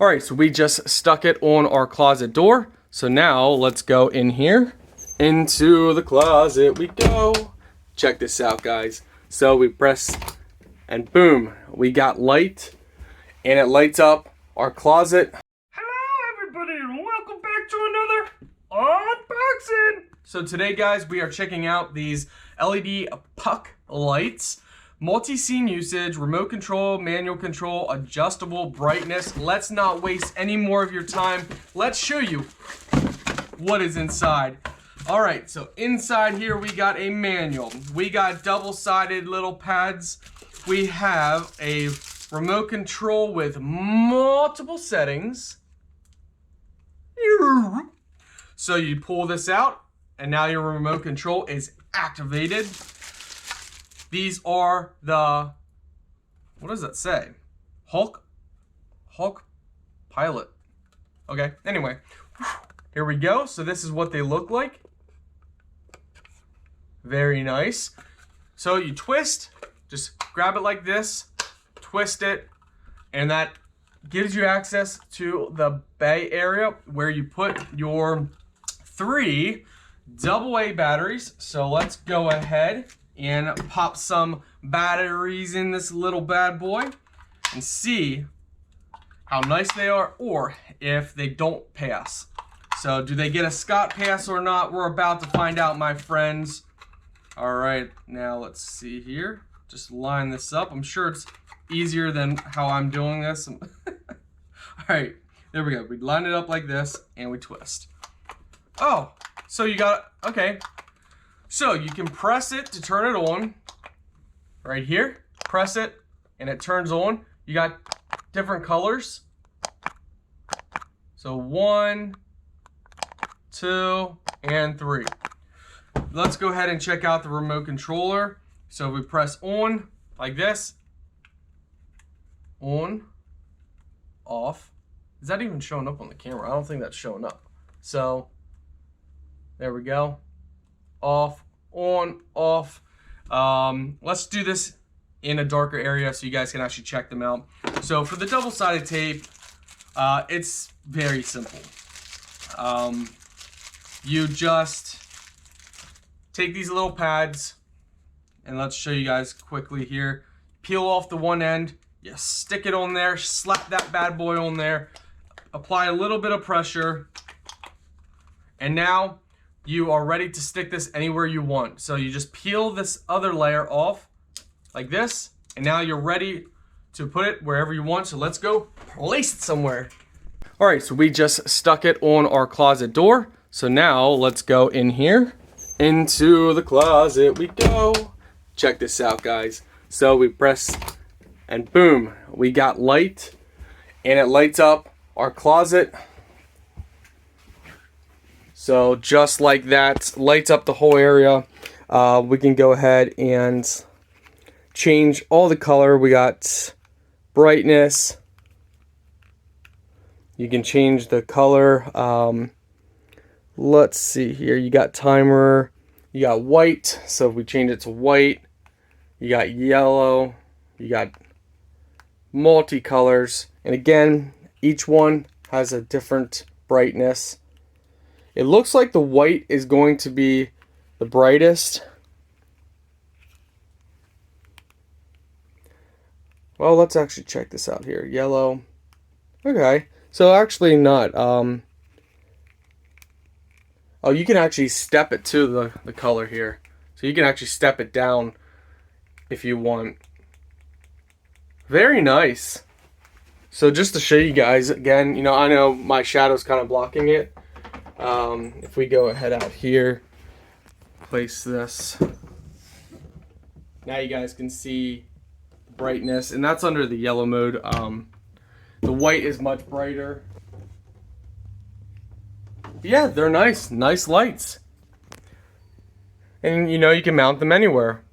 All right, so we just stuck it on our closet door. So now let's go in here. Into the closet we go. Check this out, guys. So we press and boom, we got light and it lights up our closet. Hello everybody and welcome back to another unboxing. So today, guys, we are checking out these LED puck lights. Multi-scene usage, remote control, manual control, adjustable brightness. Let's not waste any more of your time. Let's show you what is inside. All right, so inside here we got a manual. We got double-sided little pads. We have a remote control with multiple settings. So you pull this out, and now your remote control is activated. These are the, what does that say? HOLKPOILOT. Okay, anyway, here we go. So this is what they look like. Very nice. So you twist, just grab it like this, twist it, and that gives you access to the bay area where you put your 3 AA batteries. So let's go ahead and pop some batteries in this little bad boy and see how nice they are or if they don't pass. So do they get a Scott pass or not? We're about to find out, my friends. All right, now let's see here. Just line this up. I'm sure it's easier than how I'm doing this. All right, there we go. We line it up like this and we twist. Oh, so you got, okay. So you can press it to turn it on. Right here, press it and it turns on. You got different colors. So 1, 2, and 3. Let's go ahead and check out the remote controller. So we press on like this. On, off. Is that even showing up on the camera? I don't think that's showing up. So there we go. Off, on, off. Let's do this in a darker area so you guys can actually check them out. So for the double-sided tape, it's very simple. You just take these little pads, and let's show you guys quickly here. Peel off the one end, you stick it on there, slap that bad boy on there, apply a little bit of pressure, and now you are ready to stick this anywhere you want. So you just peel this other layer off like this, and now you're ready to put it wherever you want. So let's go place it somewhere. All right, so we just stuck it on our closet door. So now let's go in here. Into the closet we go. Check this out, guys. So we press and boom, we got light and it lights up our closet. So just like that, lights up the whole area. We can go ahead and change all the color. We got brightness. You can change the color. Let's see here. You got timer. You got white. So if we change it to white, you got yellow. You got multicolors. And again, each one has a different brightness. It looks like the white is going to be the brightest. Well, let's actually check this out here. Yellow. Okay. So actually not. Oh, you can actually step it to the color here. So you can actually step it down if you want. Very nice. So just to show you guys again, you know, I know my shadow's kind of blocking it. If we go ahead out here, place this. Now you guys can see the brightness, and that's under the yellow mode. The white is much brighter. Yeah, they're nice lights. And you know, you can mount them anywhere.